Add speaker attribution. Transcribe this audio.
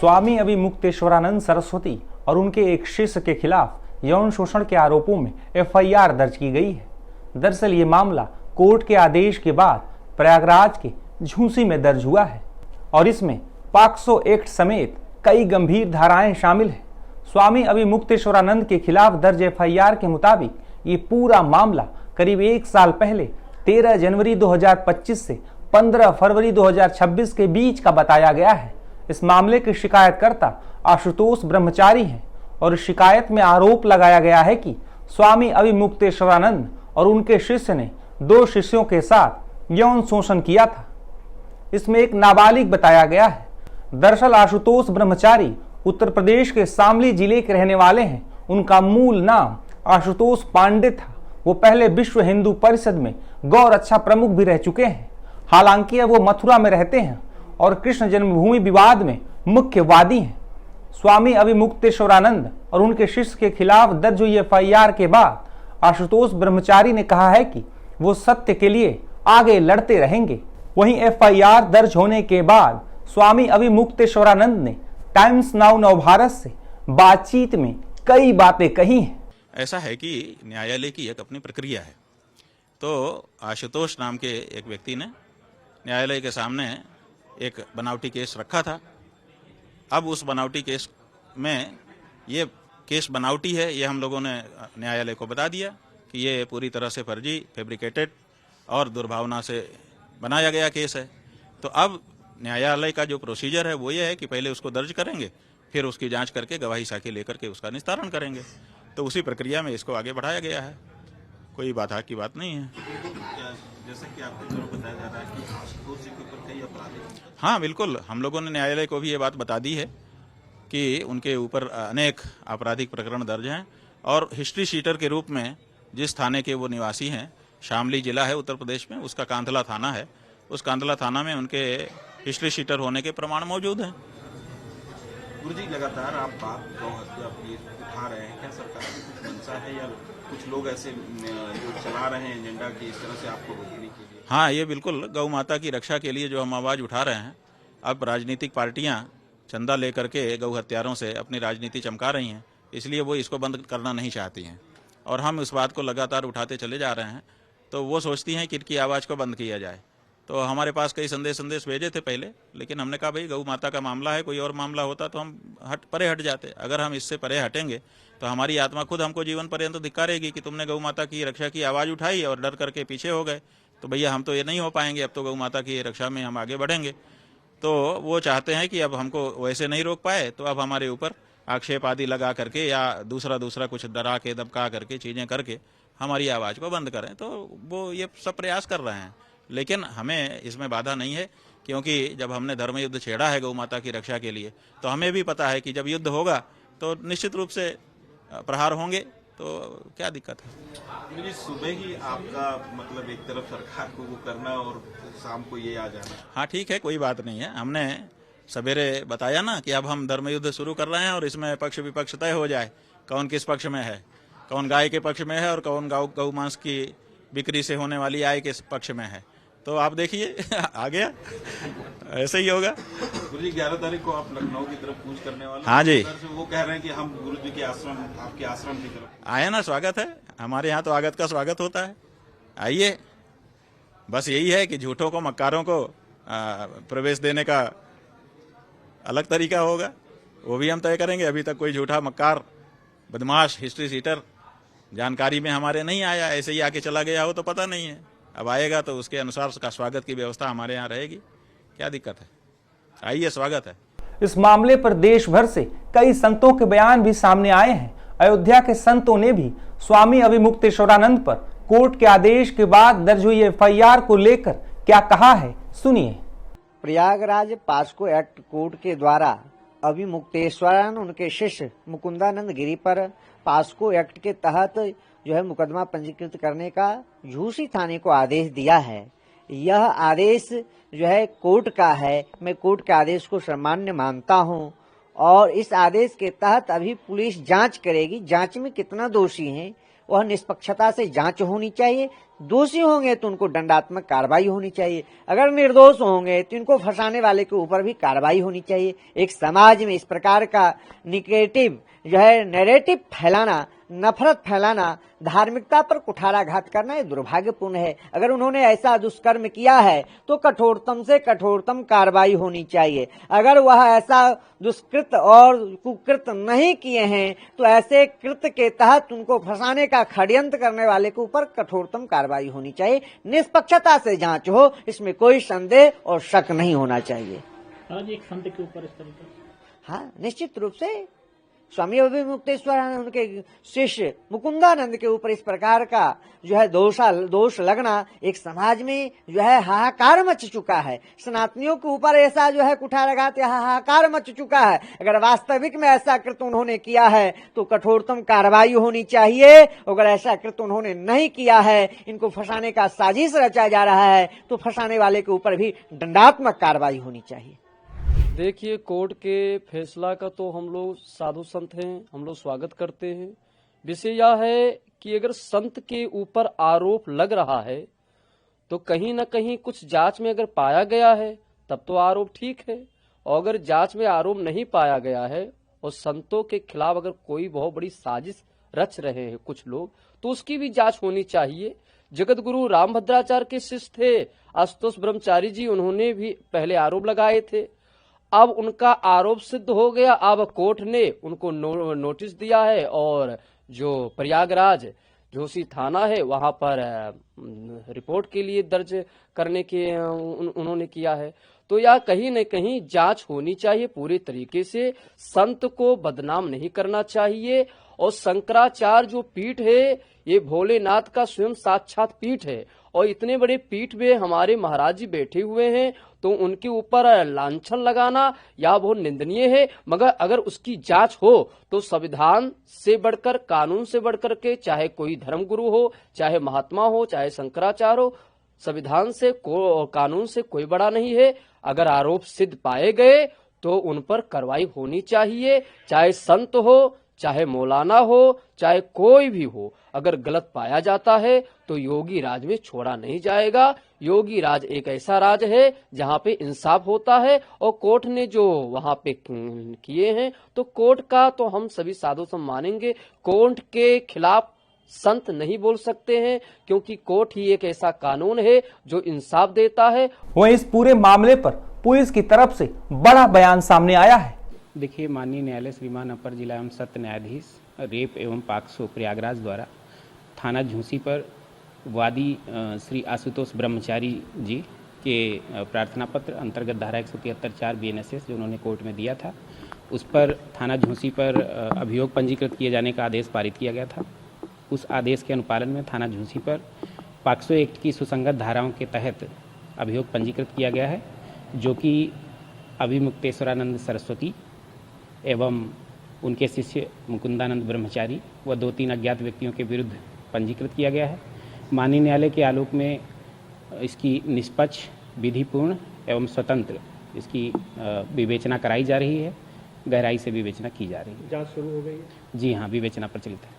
Speaker 1: स्वामी अभिमुक्तेश्वरानंद सरस्वती और उनके एक शिष्य के खिलाफ यौन शोषण के आरोपों में एफआईआर दर्ज की गई है। दरअसल ये मामला कोर्ट के आदेश के बाद प्रयागराज के झूंसी में दर्ज हुआ है और इसमें पॉक्सो एक्ट समेत कई गंभीर धाराएं शामिल हैं। स्वामी अभिमुक्तेश्वरानंद के खिलाफ दर्ज एफआईआर के मुताबिक ये पूरा मामला करीब 1 साल पहले 13 जनवरी 2025 से 15 फरवरी 2026 के बीच का बताया गया है। इस मामले के शिकायतकर्ता आशुतोष ब्रह्मचारी हैं और शिकायत में आरोप लगाया गया है कि स्वामी अभिमुक्तेश्वरानंद और उनके शिष्य ने 2 शिष्यों के साथ यौन शोषण किया था। इसमें एक नाबालिग बताया गया है। दरअसल आशुतोष ब्रह्मचारी उत्तर प्रदेश के शामली जिले के रहने वाले हैं। उनका मूल नाम आशुतोष पांडे था। वो पहले विश्व हिंदू परिषद में गौ रक्षा प्रमुख भी रह चुके हैं। हालांकि अब वो मथुरा में रहते हैं और कृष्ण जन्मभूमि विवाद में मुख्य वादी हैं। स्वामी अभिमुक्तेश्वरानंद और उनके शिष्य के खिलाफ दर्ज हुई एफआईआर के बाद आशुतोष ब्रह्मचारी ने कहा है कि वो सत्य के लिए आगे लड़ते रहेंगे। वहीं एफआईआर दर्ज होने के बाद स्वामी अभिमुक्तेश्वरानंद ने टाइम्स नाउ नवभारत से बातचीत में कई बातें कही हैं।
Speaker 2: ऐसा है कि न्यायालय की एक अपनी प्रक्रिया है। तो आशुतोष नाम के एक व्यक्ति ने न्यायालय के सामने एक बनावटी केस रखा था। अब उस बनावटी केस में ये केस बनावटी है, ये हम लोगों ने न्यायालय को बता दिया कि ये पूरी तरह से फर्जी, फैब्रिकेटेड और दुर्भावना से बनाया गया केस है। तो अब न्यायालय का जो प्रोसीजर है वो ये है कि पहले उसको दर्ज करेंगे, फिर उसकी जांच करके गवाही साखी लेकर के उसका निस्तारण करेंगे। तो उसी प्रक्रिया में इसको आगे बढ़ाया गया है। कोई बाधा की बात नहीं है।
Speaker 3: जैसा कि आपको बताया जा रहा है कि आशुतोष जी के ऊपर कई अपराध हैं।
Speaker 2: हाँ बिल्कुल, हम लोगों ने न्यायालय को भी ये बात बता दी है कि उनके ऊपर अनेक आपराधिक प्रकरण दर्ज हैं और हिस्ट्री शीटर के रूप में जिस थाने के वो निवासी हैं, शामली जिला है उत्तर प्रदेश में, उसका कांधला थाना है। उस कांधला थाना में उनके हिस्ट्री शीटर होने के प्रमाण मौजूद हैं।
Speaker 3: गुरुजी, लगातार आप बात गौ हत्या उठा रहे हैं, क्या सरकार की कुछ मंशा है या कुछ लोग ऐसे जो चला रहे हैं एजेंडा की इस तरह से आपको रोकने के लिए?
Speaker 2: हाँ, ये बिल्कुल गौ माता की रक्षा के लिए जो हम आवाज़ उठा रहे हैं। अब राजनीतिक पार्टियां चंदा लेकर के गौ हत्यारों से अपनी राजनीति चमका रही हैं, इसलिए वो इसको बंद करना नहीं चाहती हैं और हम इस बात को लगातार उठाते चले जा रहे हैं। तो वो सोचती हैं कि इनकी आवाज़ को बंद किया जाए। तो हमारे पास कई संदेश भेजे थे पहले, लेकिन हमने कहा भाई गौ माता का मामला है, कोई और मामला होता तो हम परे हट जाते। अगर हम इससे परे हटेंगे तो हमारी आत्मा खुद हमको जीवन पर्यंत धिक्कारेगी कि तुमने गौ माता की रक्षा की आवाज़ उठाई और डर करके पीछे हो गए। तो भैया हम तो ये नहीं हो पाएंगे, अब तो गौ माता की रक्षा में हम आगे बढ़ेंगे। तो वो चाहते हैं कि अब हमको वैसे नहीं रोक पाए तो अब हमारे ऊपर आक्षेप आदि लगा करके या दूसरा कुछ डरा के धमका करके चीज़ें करके हमारी आवाज़ को बंद करें। तो वो ये सब प्रयास कर रहे हैं, लेकिन हमें इसमें बाधा नहीं है, क्योंकि जब हमने धर्म युद्ध छेड़ा है गौ माता की रक्षा के लिए तो हमें भी पता है कि जब युद्ध होगा तो निश्चित रूप से प्रहार होंगे। तो क्या दिक्कत है?
Speaker 3: जी, सुबह ही आपका मतलब एक तरफ सरकार को वो करना और शाम को ये आ जाना।
Speaker 2: हाँ ठीक है, कोई बात नहीं है। हमने सवेरे बताया ना कि अब हम धर्म युद्ध शुरू कर रहे हैं और इसमें पक्ष विपक्ष तय हो जाए, कौन किस पक्ष में है, कौन गाय के पक्ष में है और कौन गौ मांस की बिक्री से होने वाली आय के पक्ष में है। तो आप देखिए आ गया, ऐसे ही होगा।
Speaker 3: गुरुजी, 11 तारीख को आप लखनऊ की तरफ कूच करने वाले?
Speaker 2: हाँ जी,
Speaker 3: वो कह रहे हैं कि हम गुरुजी के आश्रम, आपके आश्रम की तरफ
Speaker 2: आए ना। स्वागत है, हमारे यहाँ तो आगत का स्वागत होता है। आइए, बस यही है कि झूठों को, मक्कारों को प्रवेश देने का अलग तरीका होगा, वो भी हम तय करेंगे। अभी तक कोई झूठा मक्कार, बदमाश, हिस्ट्री सीटर जानकारी में हमारे नहीं आया। ऐसे ही आके चला गया हो तो पता नहीं है, अब आएगा तो उसके अनुसार उसका स्वागत की व्यवस्था हमारे यहाँ रहेगी। क्या दिक्कत है? आइए, स्वागत है।
Speaker 1: इस मामले पर देश भर से कई संतों के बयान भी सामने आए हैं। अयोध्या के संतों ने भी स्वामी अभिमुक्तेश्वरानंद पर कोर्ट के आदेश के बाद दर्ज हुई एफआईआर को लेकर क्या कहा है, सुनिए।
Speaker 4: प्रयागराज पॉक्सो एक्ट कोर्ट के द्वारा अभिमुक्तेश्वरानंद उनके शिष्य मुकुंदानंद गिरी पर पॉक्सो एक्ट के तहत जो है मुकदमा पंजीकृत करने का झूंसी थाने को आदेश दिया है। यह आदेश जो है कोर्ट का है। मैं कोर्ट के आदेश को सम्मान्य मानता हूं और इस आदेश के तहत अभी पुलिस जांच करेगी। जांच में कितना दोषी हैं वह निष्पक्षता से जांच होनी चाहिए। दोषी होंगे तो उनको दंडात्मक कार्रवाई होनी चाहिए, अगर निर्दोष होंगे तो इनको फंसाने वाले के ऊपर भी कार्रवाई होनी चाहिए। एक समाज में इस प्रकार का निगेटिव जो है नैरेटिव फैलाना, नफरत फैलाना, धार्मिकता पर कुठाराघात करना ये दुर्भाग्यपूर्ण है। अगर उन्होंने ऐसा दुष्कर्म किया है तो कठोरतम से कठोरतम कार्रवाई होनी चाहिए। अगर वह ऐसा दुष्कृत और कुकृत नहीं किए हैं तो ऐसे कृत्य के तहत उनको फंसाने का षड्यंत्र करने वाले के ऊपर कठोरतम कार्रवाई होनी चाहिए। निष्पक्षता से जांच हो, इसमें कोई संदेह और शक नहीं होना चाहिए।
Speaker 5: आज एक संत के ऊपर इस तरीके से
Speaker 4: हाँ, निश्चित रूप से स्वामी अभिमुक्तेश्वरानंद उनके शिष्य मुकुंदानंद के ऊपर इस प्रकार का जो है दोष लगना एक समाज में जो है हाहाकार मच चुका है। सनातनियों के ऊपर ऐसा जो है कुठाराघात या हाहाकार मच चुका है। अगर वास्तविक में ऐसा कृत्य उन्होंने किया है तो कठोरतम कार्रवाई होनी चाहिए। अगर ऐसा कृत्य उन्होंने नहीं किया है, इनको फंसाने का साजिश रचा जा रहा है, तो फंसाने वाले के ऊपर भी दंडात्मक कार्रवाई होनी चाहिए।
Speaker 6: देखिए, कोर्ट के फैसला का तो हम लोग साधु संत हैं, हम लोग स्वागत करते हैं। विषय यह है कि अगर संत के ऊपर आरोप लग रहा है तो कहीं न कहीं कुछ जांच में अगर पाया गया है तब तो आरोप ठीक है, और अगर जांच में आरोप नहीं पाया गया है और संतों के खिलाफ अगर कोई बहुत बड़ी साजिश रच रहे हैं कुछ लोग, तो उसकी भी जांच होनी चाहिए। जगत गुरु रामभद्राचार्य के शिष्य थे आशुतोष ब्रह्मचारी जी, उन्होंने भी पहले आरोप लगाए थे। अब उनका आरोप सिद्ध हो गया, अब कोर्ट ने उनको नोटिस दिया है और जो प्रयागराज जोशी थाना है वहां पर रिपोर्ट के लिए दर्ज करने के उन्होंने किया है। तो यह कहीं न कहीं जांच होनी चाहिए पूरे तरीके से। संत को बदनाम नहीं करना चाहिए। और शंकराचार्य जो पीठ है ये भोलेनाथ का स्वयं साक्षात पीठ है, और इतने बड़े पीठ में हमारे महाराज जी बैठे हुए हैं, तो उनके ऊपर लांछन लगाना या बहुत निंदनीय है। मगर अगर उसकी जांच हो तो संविधान से बढ़कर, कानून से बढ़कर के, चाहे कोई धर्मगुरु हो, चाहे महात्मा हो, चाहे शंकराचार्य हो, संविधान से कानून से कोई बड़ा नहीं है। अगर आरोप सिद्ध पाए गए तो उन पर कार्रवाई होनी चाहिए, चाहे संत हो, चाहे मौलाना हो, चाहे कोई भी हो। अगर गलत पाया जाता है तो योगी राज में छोड़ा नहीं जाएगा। योगी राज एक ऐसा राज है जहां पे इंसाफ होता है, और कोर्ट ने जो वहां पे किए हैं तो कोर्ट का तो हम सभी साधु संत मानेंगे। कोर्ट के खिलाफ संत नहीं बोल सकते हैं, क्योंकि कोर्ट ही एक ऐसा कानून है जो इंसाफ देता है।
Speaker 1: वहीं इस पूरे मामले पर पुलिस की तरफ से बड़ा बयान सामने आया है।
Speaker 7: देखिए, माननीय न्यायालय श्रीमान अपर जिला एवं सत्र न्यायाधीश रेप एवं पाक्सो प्रयागराज द्वारा थाना झूसी पर वादी श्री आशुतोष ब्रह्मचारी जी के प्रार्थना पत्र अंतर्गत धारा 173(4) BNSS जो उन्होंने कोर्ट में दिया था, उस पर थाना झूसी पर अभियोग पंजीकृत किए जाने का आदेश पारित किया गया था। उस आदेश के अनुपालन में थाना झूसी पर पाक्सो एक्ट की सुसंगत धाराओं के तहत अभियोग पंजीकृत किया गया है, जो कि अभिमुक्तेश्वरानंद सरस्वती एवं उनके शिष्य मुकुंदानंद ब्रह्मचारी व 2-3 अज्ञात व्यक्तियों के विरुद्ध पंजीकृत किया गया है। माननीय न्यायालय के आलोक में इसकी निष्पक्ष, विधिपूर्ण एवं स्वतंत्र इसकी विवेचना कराई जा रही है, गहराई से विवेचना की जा रही है।
Speaker 5: जांच शुरू हो गई है?
Speaker 7: जी हाँ, विवेचना प्रचलित है।